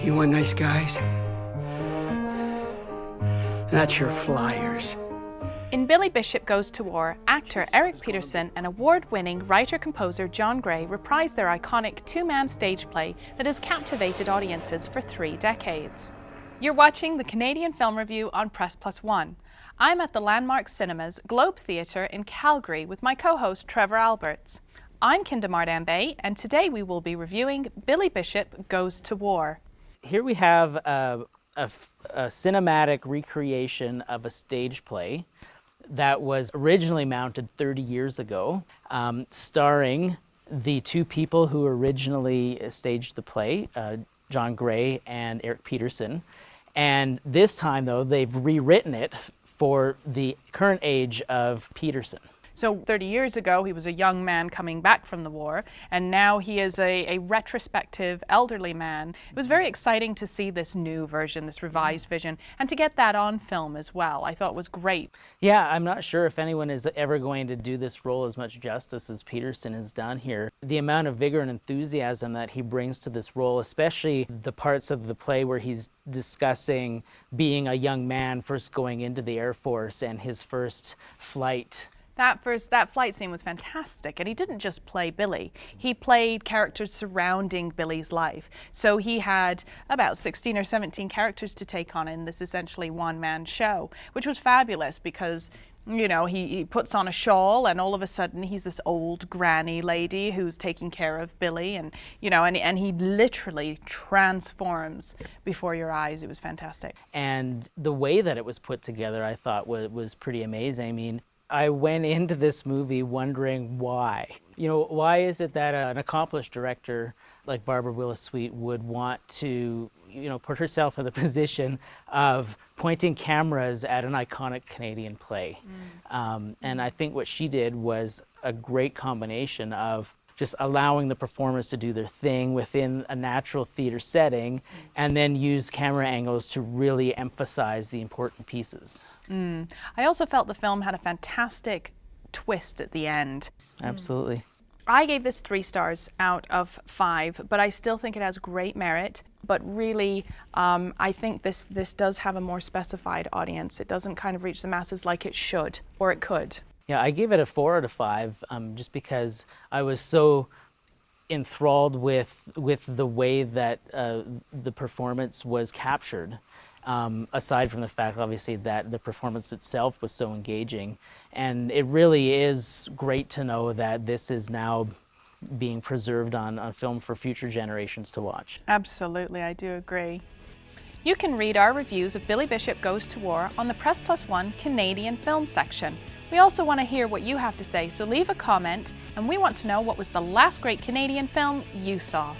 You want nice guys? That's your flyers. In Billy Bishop Goes to War, actor Eric Peterson and award-winning writer-composer John Gray reprise their iconic two-man stage play that has captivated audiences for 3 decades. You're watching the Canadian Film Review on Press+1. I'm at the Landmark Cinemas Globe Theatre in Calgary with my co-host Trevor Alberts. I'm Kinda Mardambe, and today we will be reviewing Billy Bishop Goes to War. Here we have a cinematic recreation of a stage play that was originally mounted 30 years ago, starring the 2 people who originally staged the play, John Gray and Eric Peterson. And this time, though, they've rewritten it for the current age of Peterson. So 30 years ago, he was a young man coming back from the war, and now he is a retrospective elderly man. It was very exciting to see this new version, this revised vision, and to get that on film as well. I thought it was great. Yeah, I'm not sure if anyone is ever going to do this role as much justice as Peterson has done here. The amount of vigor and enthusiasm that he brings to this role, especially the parts of the play where he's discussing being a young man first going into the Air Force and his first flight. That flight scene was fantastic, and he didn't just play Billy. He played characters surrounding Billy's life. So he had about 16 or 17 characters to take on in this essentially one-man show, which was fabulous because, you know, he puts on a shawl and all of a sudden he's this old granny lady who's taking care of Billy, and, you know, and he literally transforms before your eyes. It was fantastic. And the way that it was put together, I thought was pretty amazing. I mean, I went into this movie wondering why. You know, why is it that an accomplished director like Barbara Willis-Sweet would want to, you know, put herself in the position of pointing cameras at an iconic Canadian play? And I think what she did was a great combination of just allowing the performers to do their thing within a natural theater setting, and then use camera angles to really emphasize the important pieces. I also felt the film had a fantastic twist at the end. Absolutely. I gave this 3 stars out of 5, but I still think it has great merit. But really, I think this does have a more specified audience. It doesn't kind of reach the masses like it should, or it could. Yeah, I gave it a 4 out of 5, just because I was so enthralled with the way that the performance was captured. Aside from the fact, obviously, that the performance itself was so engaging. And it really is great to know that this is now being preserved on film for future generations to watch. Absolutely, I do agree. You can read our reviews of Billy Bishop Goes to War on the Press+1 Canadian Film section. We also want to hear what you have to say, so leave a comment, and we want to know what was the last great Canadian film you saw.